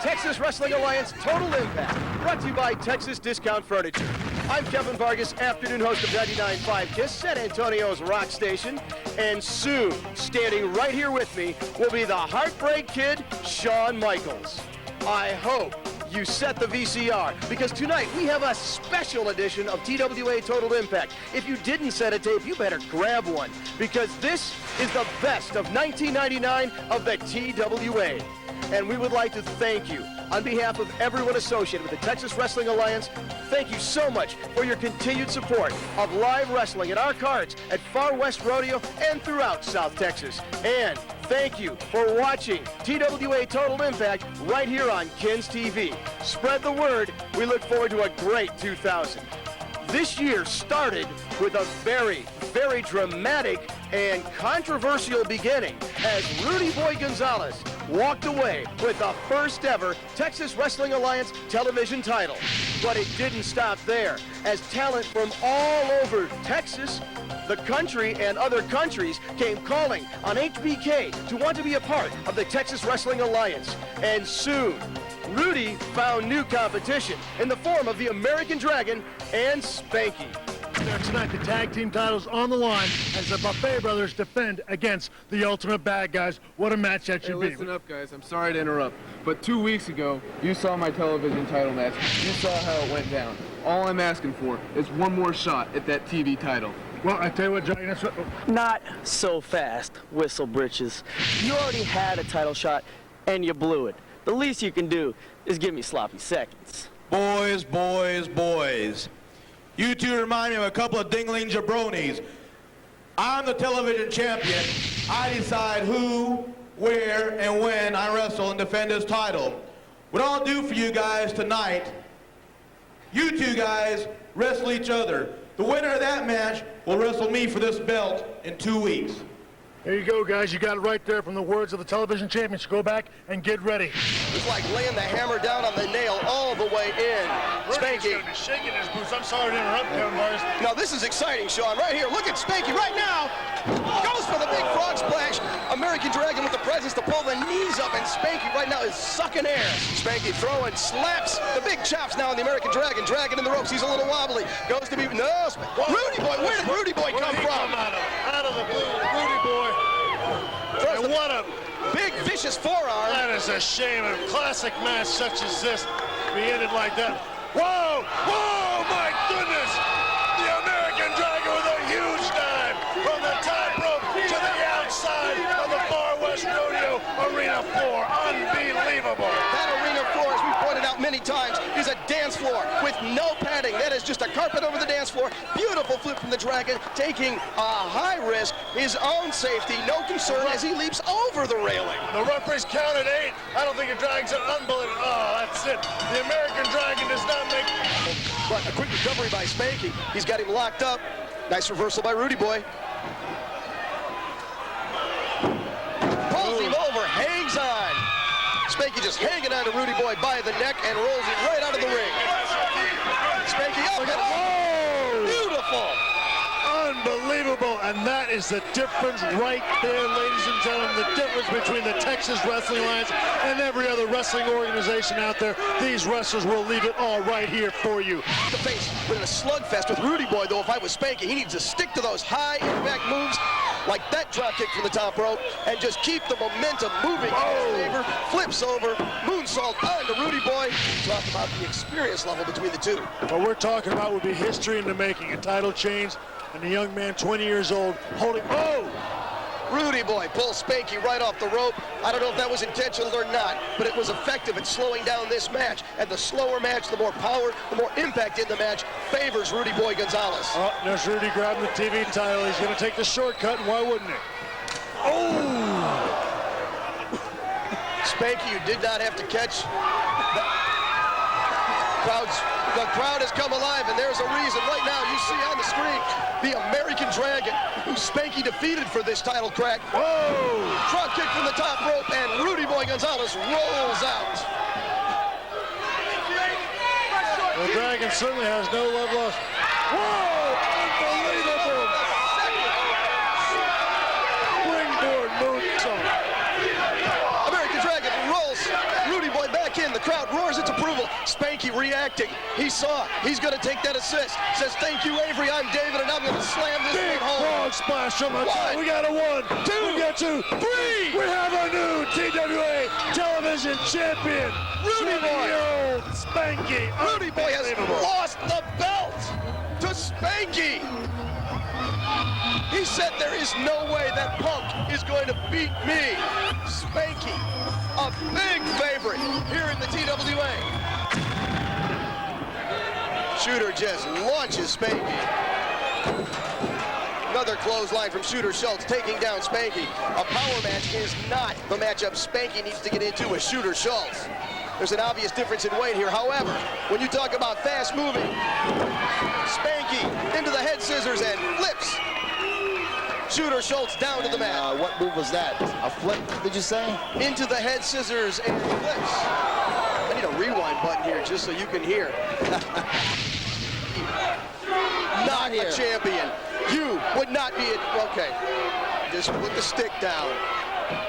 Texas Wrestling Alliance Total Impact, brought to you by Texas Discount Furniture. I'm Kevin Vargas, afternoon host of 99.5 KISS, San Antonio's rock station, and soon, standing right here with me, will be the Heartbreak Kid, Shawn Michaels. I hope you set the VCR, because tonight we have a special edition of TWA Total Impact. If you didn't set a tape, you better grab one, because this is the best of 1999 of the TWA. And we would like to thank you on behalf of everyone associated with the Texas Wrestling Alliance. Thank you so much for your continued support of live wrestling at our cards at Far West Rodeo and throughout South Texas. And thank you for watching TWA Total Impact right here on KINS TV. Spread the word. We look forward to a great 2000. This year started with a very, very dramatic and controversial beginning as Rudy Boy Gonzalez walked away with the first ever Texas Wrestling Alliance television title. But it didn't stop there, as talent from all over Texas, the country, and other countries came calling on HBK to want to be a part of the Texas Wrestling Alliance. And soon, Rudy found new competition in the form of the American Dragon and Spanky. Tonight, the tag team titles on the line as the Buffet Brothers defend against the Ultimate Bad Guys. What a match that should be. Listen up, guys. I'm sorry to interrupt, but 2 weeks ago, you saw my television title match. You saw how it went down. All I'm asking for is one more shot at that TV title. Well, I tell you what, Johnny, that's what... Not so fast, Whistle Britches. You already had a title shot, and you blew it. The least you can do is give me sloppy seconds. Boys, boys, boys. You two remind me of a couple of dingling jabronis. I'm the television champion. I decide who, where, and when I wrestle and defend this title. What I'll do for you guys tonight, you two guys wrestle each other. The winner of that match will wrestle me for this belt in 2 weeks. There you go, guys. You got it right there from the words of the television champion. So go back and get ready. It's like laying the hammer down on the nail all the way in. Spanky. Rudy's shaking his boots. I'm sorry to interrupt, Kevin Vargas. Now this is exciting, Shawn. Right here, look at Spanky right now. Goes for the big frog splash. American Dragon with the presence to pull the knees up, and Spanky right now is sucking air. Spanky throwing slaps. The big chops now on the American Dragon. Dragon in the ropes. He's a little wobbly. Goes to be Rudy Boy. Where did Rudy Boy come from? Out of the blue, Rudy Boy. And what a big vicious forearm. That is a shame. A classic match such as this be ended like that. Whoa! Whoa! My goodness! The American Dragon with a huge dive from the top rope to the outside of the Far West Rodeo arena floor. Unbelievable! That arena floor, as we pointed out many times, is a dance floor with no padding. That is just a carpet over the dance floor. Beautiful flip from the Dragon, taking a high risk, his own safety, no concern as he leaps over the railing. The referees counted 8. I don't think the Dragon's unbelievable. Oh, that's it. The American Dragon does not make... But a quick recovery by Spanky. He's got him locked up. Nice reversal by Rudy Boy. Pulls him over, hangs on. Spanky just hanging on to Rudy Boy by the neck and rolls him right out of the ring. Spanky up. Whoa! Beautiful. Unbelievable, and that is the difference right there, ladies and gentlemen, the difference between the Texas Wrestling Alliance and every other wrestling organization out there. These wrestlers will leave it all right here for you. The face with a slugfest with Rudy Boy, though. If I was Spanky, he needs to stick to those high impact moves like that drop kick from the top rope and just keep the momentum moving in his favor. Flips over, moonsault on to Rudy Boy. Talk about the experience level between the two. What we're talking about would be history in the making, a title change, and a young man 20 years old holding, Rudy Boy pulls Spanky right off the rope. I don't know if that was intentional or not, but it was effective at slowing down this match. And the slower match, the more power, the more impact in the match favors Rudy Boy Gonzalez. Oh, there's Rudy grabbing the TV title. He's going to take the shortcut, and why wouldn't he? Spanky, you did not have to catch. The crowd has come alive, and there's a reason. Right now, you see on the screen the American Dragon, who Spanky defeated for this title crack. Front kick from the top rope, and Rudy Boy Gonzalez rolls out. The Dragon certainly has no love lost. Whoa! Unbelievable! Springboard moonsault. American Dragon rolls Rudy Boy back back in. The crowd roars its approval. Spanky reacting. He saw it. He's going to take that assist. Says, thank you, Avery. I'm David, and I'm going to slam this Big one home. frog splash from the top. One, We got a 1, 2, we got 2, 3. We have a new TWA television champion. Rudy Boy. 20-year-old Spanky. Rudy Boy has Unbelievable. lost the belt to Spanky. He said there is no way that Punk is going to beat me. Spanky, a big favorite here in the TWA. Shooter just launches Spanky. Another clothesline from Shooter Schultz taking down Spanky. A power match is not the matchup Spanky needs to get into with Shooter Schultz. There's an obvious difference in weight here. However, when you talk about fast moving, Spanky into the head scissors and flips Shooter Schultz down to the mat. What move was that? A flip, did you say? Into the head scissors and flips. I need a rewind button here just so you can hear. Not a champion. You would not be okay. Just put the stick down.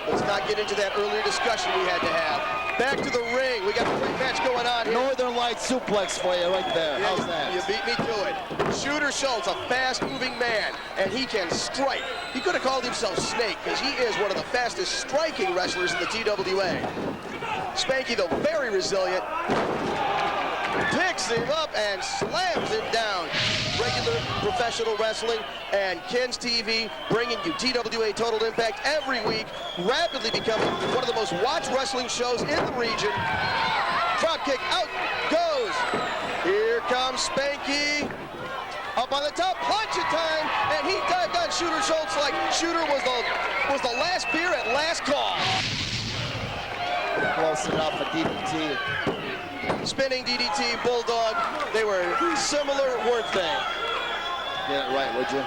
Let's not get into that earlier discussion we had to have. Back to the ring. We got a great match going on here. Northern Light suplex for you right there. Yeah, How's that? You beat me to it. Shooter Schultz, a fast-moving man, and he can strike. He could have called himself Snake because he is one of the fastest striking wrestlers in the TWA. Spanky, though, very resilient. Picks him up and slams him down. Regular professional wrestling and Ken's TV bringing you TWA Total Impact every week, rapidly becoming one of the most watched wrestling shows in the region. Drop kick, out goes. Here comes Spanky. Up on the top, punch it time, and he dived on Shooter Schultz like Shooter was the last beer at last call. Close enough for DDT. Spinning DDT, Bulldog, they were similar, weren't they? Get it right, would you?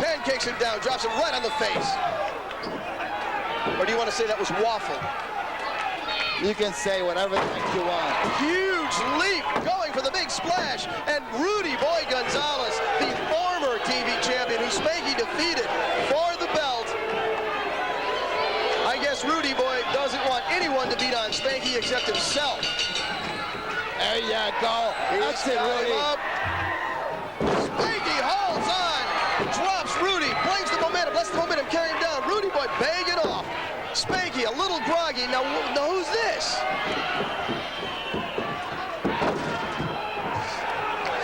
Pancakes him down, drops him right on the face. Or do you want to say that was waffle? You can say whatever the heck you want. Huge leap, going for the big splash. And Rudy Boy Gonzalez, the former TV champion who Spanky defeated for the belt. I guess Rudy Boy doesn't want anyone to beat on Spanky except himself. There you go. That's it, Rudy. Spanky holds on, drops Rudy, blames the momentum, lets the momentum carry him down. Rudy Boy begging off. Spanky a little groggy. Now who's this?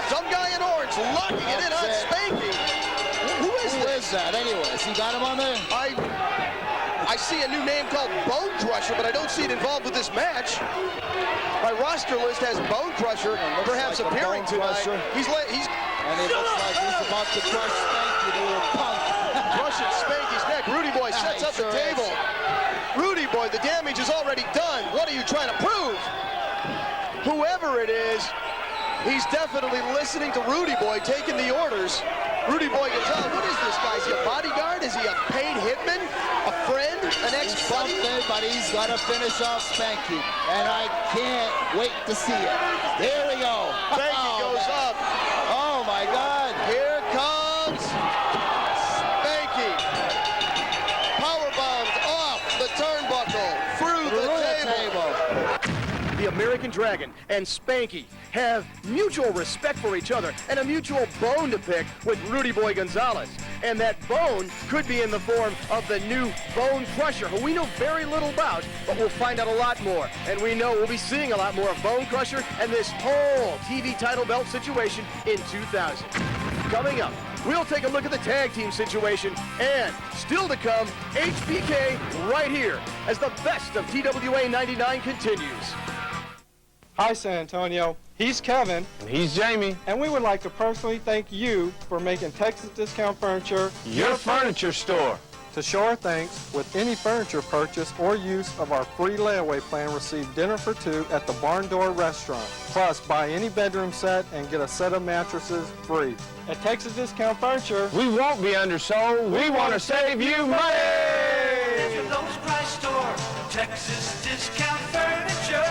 Some guy in orange locking it in on Spanky. Who is that anyways? You got him on there? I see a new name called Bone Crusher, but I don't see it involved with this match. My roster list has Bone Crusher perhaps like appearing Bone tonight. Crusher. He's And it looks like he's about to crush Spanky, the little punk. crushing Spanky's neck. Rudy Boy sets up the table. Rudy Boy, the damage is already done. What are you trying to prove? Whoever it is, he's definitely listening to Rudy Boy, taking the orders. Rudy Boy Gonzalez, what is this guy? Is he a bodyguard? Is he a paid hitman? A friend? An ex-buddy? Something, but he's got to finish off Spanky. And I can't wait to see it. There we go. Spanky goes up. Oh, my God. Here comes Spanky. Powerbombs off the turnbuckle, through the table. The American Dragon and Spanky have mutual respect for each other and a mutual bone to pick with Rudy Boy Gonzalez. And that bone could be in the form of the new Bone Crusher, who we know very little about, but we'll find out a lot more. And we know we'll be seeing a lot more of Bone Crusher and this whole TV title belt situation in 2000. Coming up, we'll take a look at the tag team situation, and still to come, HBK right here as the best of TWA 99 continues. Hi, San Antonio. He's Kevin. And he's Jamie. And we would like to personally thank you for making Texas Discount Furniture Your furniture store. To show our thanks, with any furniture purchase or use of our free layaway plan, receive dinner for two at the Barn Door Restaurant. Plus, buy any bedroom set and get a set of mattresses free. At Texas Discount Furniture, We won't be undersold. We want to save you money. The lowest price store, Texas Discount Furniture.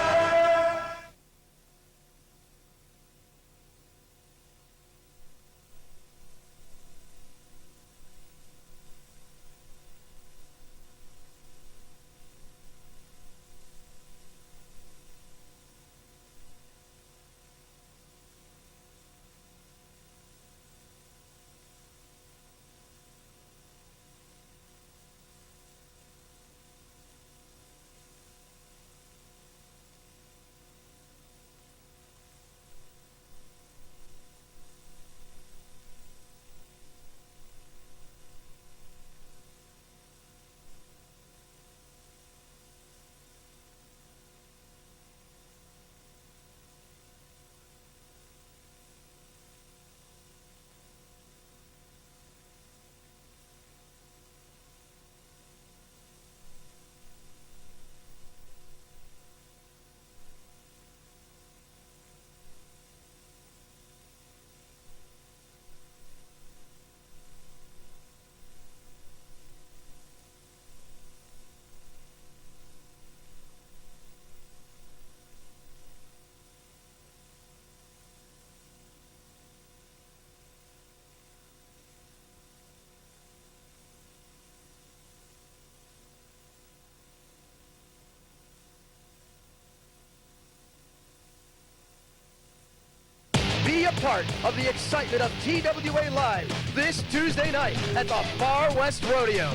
a part of the excitement of TWA Live this Tuesday night at the Far West Rodeo.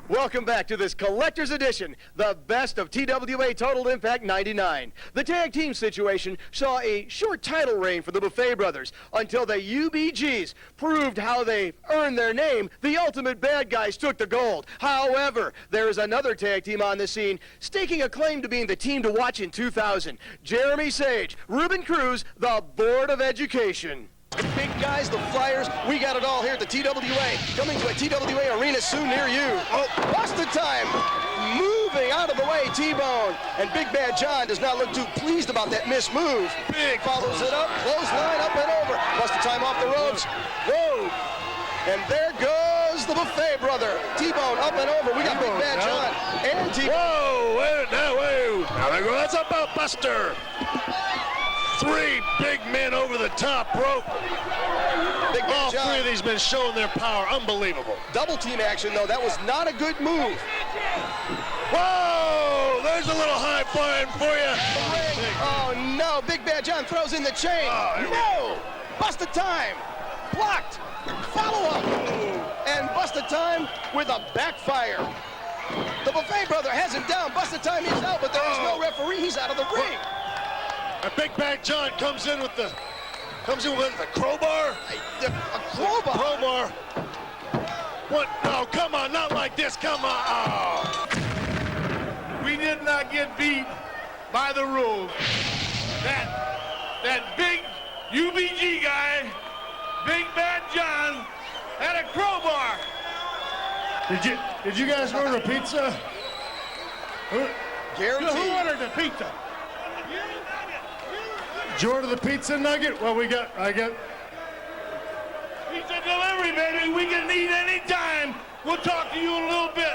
Welcome back to this collector's edition, the best of TWA Total Impact 99. The tag team situation saw a short title reign for the Buffet Brothers until the UBGs proved how they earned their name. The Ultimate Bad Guys took the gold. However, there is another tag team on the scene staking a claim to being the team to watch in 2000. Jeremy Sage, Ruben Cruz, the Board of Education. Big guys, the Flyers, we got it all here at the TWA. Coming to a TWA arena soon near you. Oh, Busted Time! Moving out of the way, T-Bone. And Big Bad John does not look too pleased about that missed move. Big follows it up, clothesline up and over. Busted Time off the ropes. Whoa! And there goes the Buffet brother. T-Bone up and over. We got Big Bad John and T-Bone. Whoa, wait, now, wait. Now there goes, that's about Buster. 3 big men over the top rope. All 3 of these men showing their power. Unbelievable. Double team action, though. That was not a good move. Whoa! There's a little high flying for you. Oh, no. Big Bad John throws in the chain. No! Busted Time. Blocked. Follow-up. And Busted Time with a backfire. The Buffet brother has him down. Busted Time is out, but there is no referee. He's out of the ring. And Big Bad John comes in with the crowbar. A crowbar? Crowbar. What? No, come on, not like this. Come on. Oh. We did not get beat by the rules. That big UBG guy, Big Bad John, had a crowbar. Did you guys order pizza? Guaranteed. Who ordered the pizza? Did you order the pizza nugget? Well, I got. Pizza delivery, baby. We can eat any time. We'll talk to you in a little bit.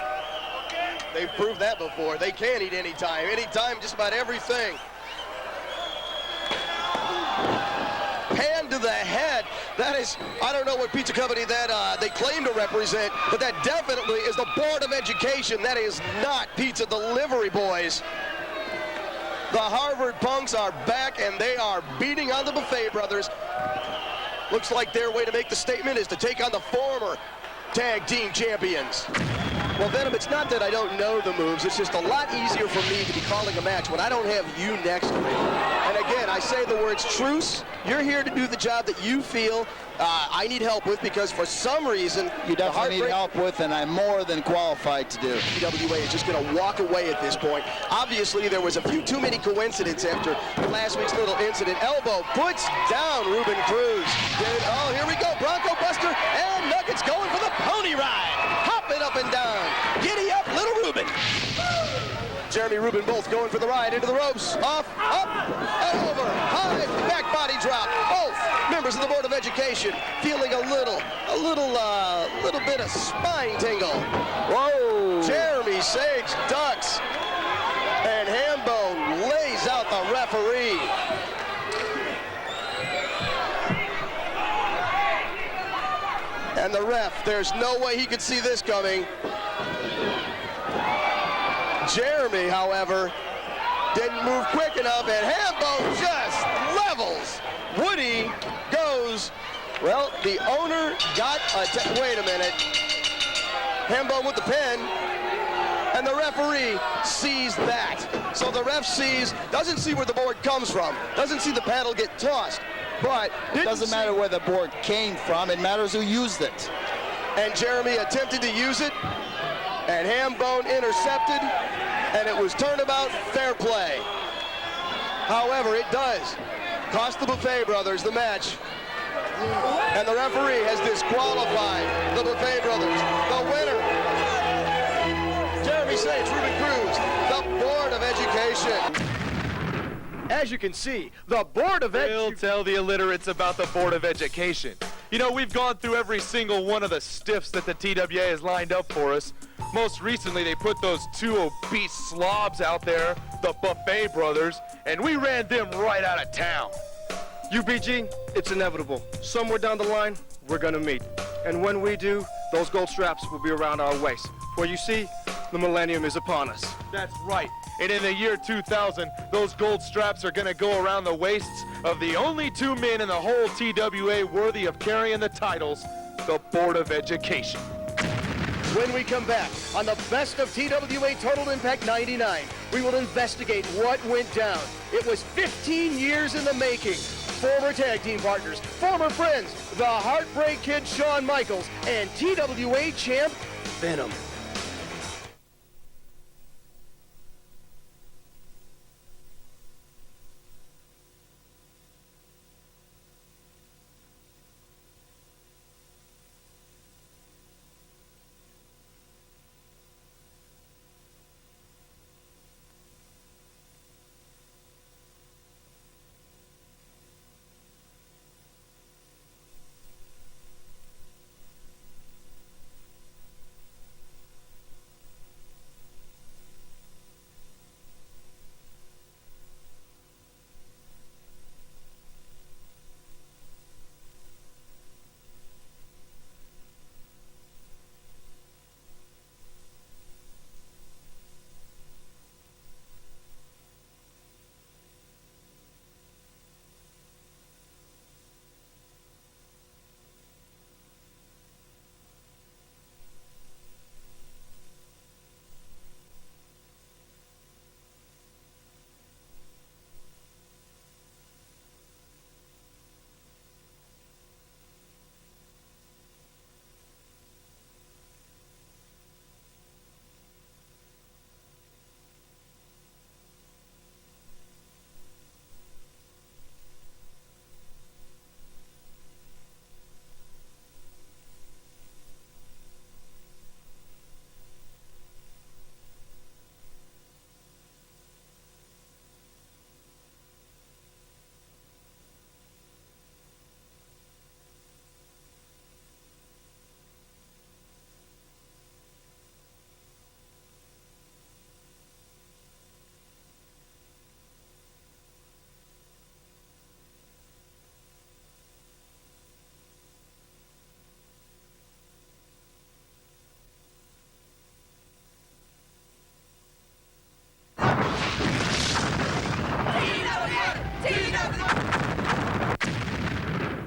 Okay? They've proved that before. They can eat anytime. Anytime, just about everything. Hand to the head. That is, I don't know what pizza company that they claim to represent, but that definitely is the Board of Education. That is not Pizza Delivery Boys. The Harvard Punks are back, and they are beating on the Buffet Brothers. Looks like their way to make the statement is to take on the former tag team champions. Well, Venom, it's not that I don't know the moves. It's just a lot easier for me to be calling a match when I don't have you next to me. And again, I say the words truce. You're here to do the job that you feel I need help with, because for some reason, You definitely need help with, and I'm more than qualified to do. TWA is just going to walk away at this point. Obviously, there was a few too many coincidences after last week's little incident. Elbow puts down Ruben Cruz. Oh, here we go. Bronco Buster and Nuggets going for the pony ride. Hopping up and down. Giddy up, little Ruben. Jeremy Rubin both going for the ride into the ropes. Off, up, and over. High back body drop. Both members of the Board of Education feeling a little bit of spine tingle. Whoa! Jeremy Sage ducks, and Hambone lays out the referee. And the ref, there's no way he could see this coming. Jeremy, however, didn't move quick enough, and Hambone just levels. Woody goes, well, the owner got wait a minute. Hambone with the pin, and the referee sees that. So the ref doesn't see where the board comes from, doesn't see the paddle get tossed, but It doesn't matter where the board came from, it matters who used it. And Jeremy attempted to use it, and Hambone intercepted, and it was turnabout fair play. However, it does cost the Buffet Brothers the match, and the referee has disqualified the Buffet Brothers. The winner, Jeremy Sage, Ruben Cruz, the Board of Education. As you can see, the Board of Education. We'll tell the illiterates about the Board of Education. You know, we've gone through every single one of the stiffs that the TWA has lined up for us. Most recently, they put those 2 obese slobs out there, the Buffet Brothers, and we ran them right out of town. UBG, it's inevitable. Somewhere down the line, we're gonna meet. And when we do, those gold straps will be around our waist. For you see, the millennium is upon us. That's right. And in the year 2000, those gold straps are going to go around the waists of the only two men in the whole TWA worthy of carrying the titles, the Board of Education. When we come back on the Best of TWA Total Impact 99, we will investigate what went down. It was 15 years in the making. Former tag team partners, former friends, the Heartbreak Kid Shawn Michaels, and TWA champ Venom.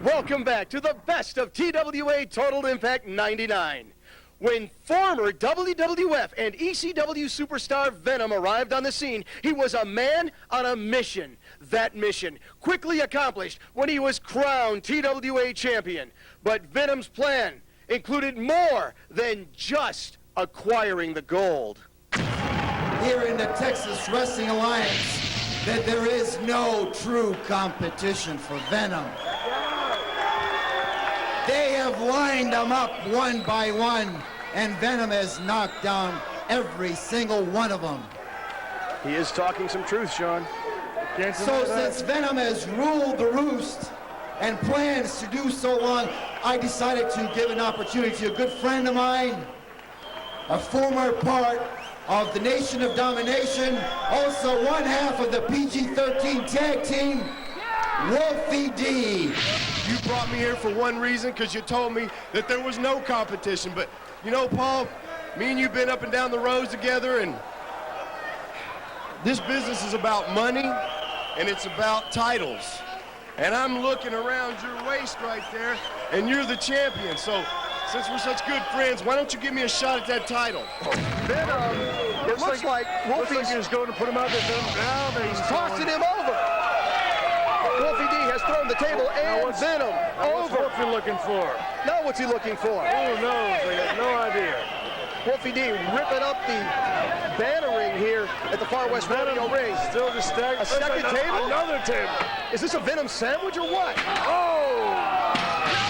Welcome back to the Best of TWA Total Impact 99. When former WWF and ECW superstar Venom arrived on the scene, he was a man on a mission. That mission quickly accomplished when he was crowned TWA champion. But Venom's plan included more than just acquiring the gold. Here in the Texas Wrestling Alliance, that there is no true competition for Venom. They have lined them up one by one, and Venom has knocked down every single one of them. He is talking some truth, Shawn. So since Venom has ruled the roost and plans to do so long, I decided to give an opportunity to a good friend of mine, a former part of the Nation of Domination, also one half of the PG-13 tag team, Wolfie D. You brought me here for one reason, because you told me that there was no competition. But, you know, Paul, me and you've been up and down the roads together, and this business is about money, and it's about titles. And I'm looking around your waist right there, and you're the champion. So, since we're such good friends, why don't you give me a shot at that title? Venom, it looks like Wolfie's going to put him out there. Now he's tossing him over. Wolfie D has thrown the table and Venom over. What's Wolfie looking for? Now what's he looking for? Who knows? I got no idea. Wolfie D ripping up the bannering here at the Far West Rodeo Ring. Still just stacked. A second table? Another table. Is this a Venom sandwich or what? Oh!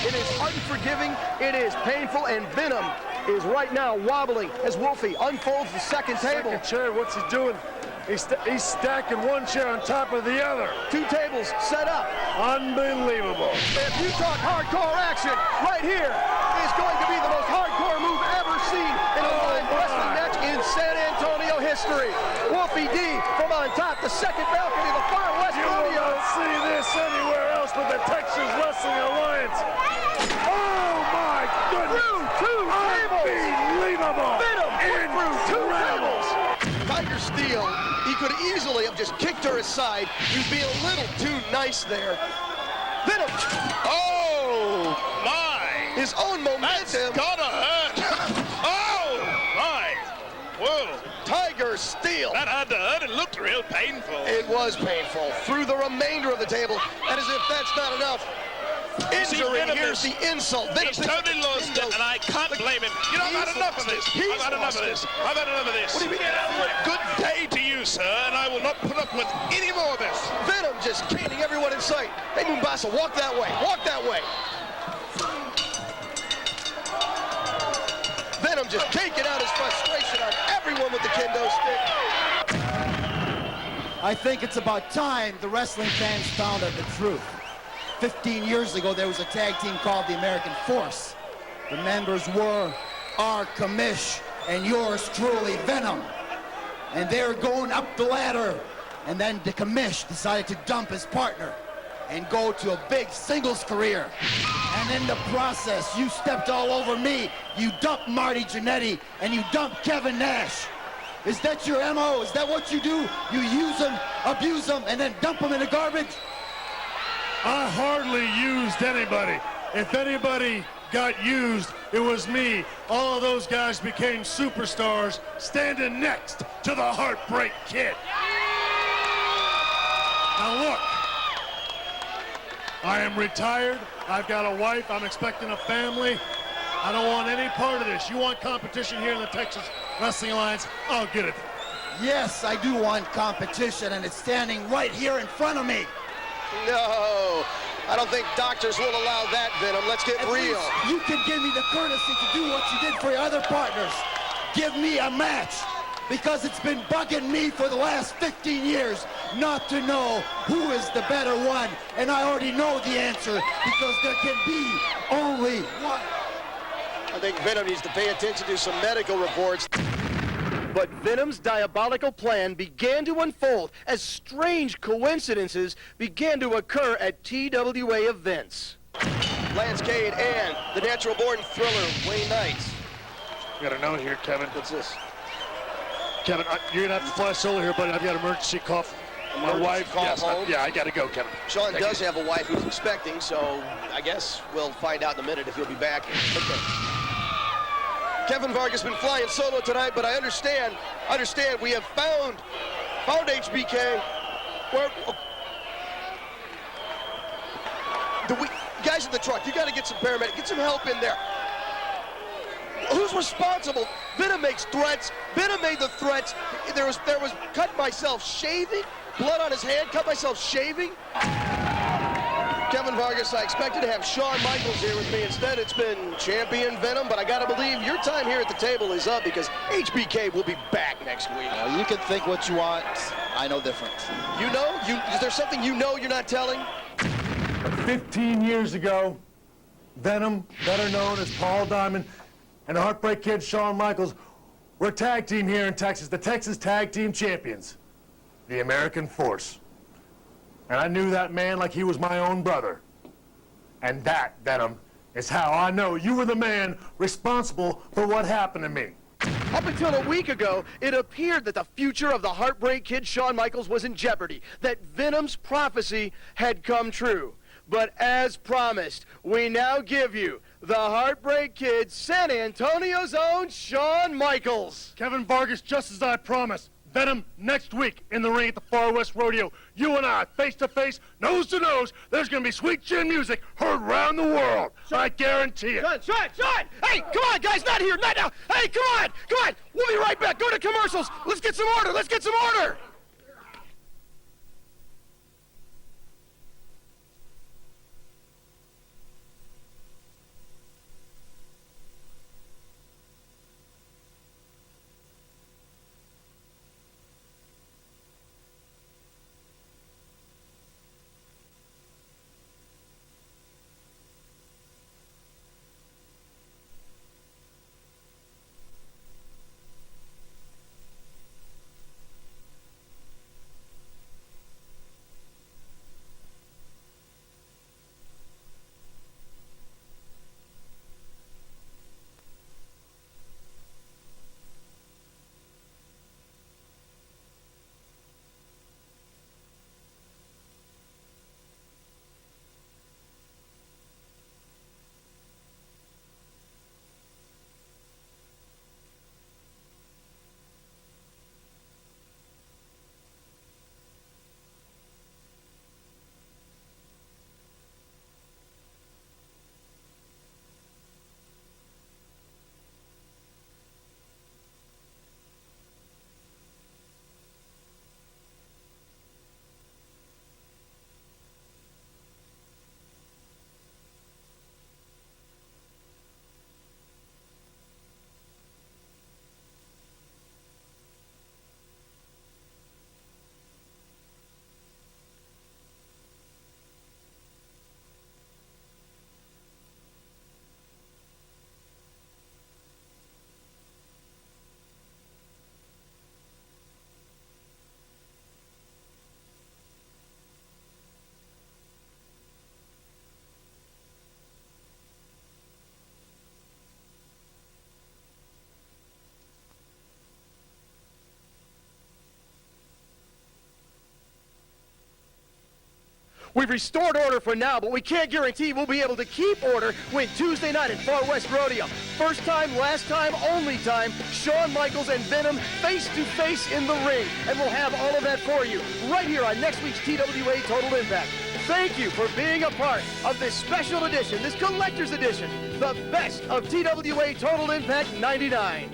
It is unforgiving, it is painful, and Venom is right now wobbling as Wolfie unfolds the second table. Second chair, what's he doing? He's stacking one chair on top of the other. Two tables set up. Unbelievable. If you talk hardcore action, right here is going to be the most hardcore move ever seen in a live wrestling match in San Antonio history. Wolfie D from on top, the second balcony of the Far West You will Rodeo. not see this anywhere else but the Texas Wrestling Alliance. Oh my goodness! Through two tables. Unbelievable! Venom through 2 tables. Tiger Steel, he could easily have just kicked her aside. He was being a little too nice there. Venom. Oh, my. His own That's momentum. gotta hurt. Oh, my. Whoa. Tiger Steel. That had to hurt. It looked real painful. It was painful through the remainder of the table. And as if that's not enough, injury, Venom here's is- the insult. He's totally lost it, and I can't blame him. You know, I've had enough of this. I've had enough of this. I've had enough of this. What do you mean? Good day to you, sir, and I will not put up with any more of this. Venom just canning everyone in sight. Hey, Mombasa, walk that way. Walk that way. Venom just taking out his frustration on everyone with the kendo stick. I think it's about time the wrestling fans found out the truth. 15 years ago, there was a tag team called the American Force. The members were our Commish and yours truly, Venom. And they were going up the ladder. And then the Commish decided to dump his partner and go to a big singles career. And in the process, you stepped all over me. You dumped Marty Jannetty and you dumped Kevin Nash. Is that your MO? Is that what you do? You use them, abuse them, and then dump them in the garbage? I hardly used anybody. If anybody got used, it was me. All of those guys became superstars standing next to the Heartbreak Kid. Now look, I am retired. I've got a wife. I'm expecting a family. I don't want any part of this. You want competition here in the Texas Wrestling Alliance? I'll get it. Yes, I do want competition, and it's standing right here in front of me. No, I don't think doctors will allow that, Venom. Let's get At real. least you can give me the courtesy to do what you did for your other partners. Give me a match, because it's been bugging me for the last 15 years not to know who is the better one, and I already know the answer, because there can be only one. I think Venom needs to pay attention to some medical reports. But Venom's diabolical plan began to unfold as strange coincidences began to occur at TWA events. Lance Cade and the natural-born thriller, Wayne Knight. You got a note here, Kevin. What's this? Kevin, you're gonna have to fly solo here, buddy. I've got emergency call from my Emergency wife. call Yes, home? yeah, I gotta go, Kevin. Sean Thank does you. have a wife who's expecting, so I guess we'll find out in a minute if he'll be back. Okay. Kevin Vargas been flying solo tonight, but I understand we have found HBK. Where, guys in the truck, you got to get some paramedics, get some help in there. Who's responsible? Venom makes threats. Venom made the threats. There was cut myself shaving, blood on his hand, cut myself shaving. Kevin Vargas, I expected to have Shawn Michaels here with me. Instead, it's been Champion Venom, but I gotta believe your time here at the table is up because HBK will be back next week. Well, you can think what you want. I know different. You know? Is there something you know you're not telling? 15 years ago, Venom, better known as Paul Diamond, and the Heartbreak Kid, Shawn Michaels, were a tag team here in Texas, the Texas Tag Team Champions, the American Force. And I knew that man like he was my own brother. And that, Venom, is how I know you were the man responsible for what happened to me. Up until a week ago, it appeared that the future of the Heartbreak Kid Shawn Michaels was in jeopardy, that Venom's prophecy had come true. But as promised, we now give you the Heartbreak Kid, San Antonio's own Shawn Michaels. Kevin Vargas, just as I promised. Venom, next week in the ring at the Far West Rodeo. You and I, face to face, nose to nose. There's going to be sweet chin music heard around the world. I guarantee it. Sean! Hey, come on, guys, not here, not now. Hey, come on. We'll be right back. Go to commercials. Let's get some order. We've restored order for now, but we can't guarantee we'll be able to keep order when Tuesday night at Far West Rodeo. First time, last time, only time, Shawn Michaels and Venom face to face in the ring. And we'll have all of that for you right here on next week's TWA Total Impact. Thank you for being a part of this special edition, this collector's edition, the best of TWA Total Impact 99.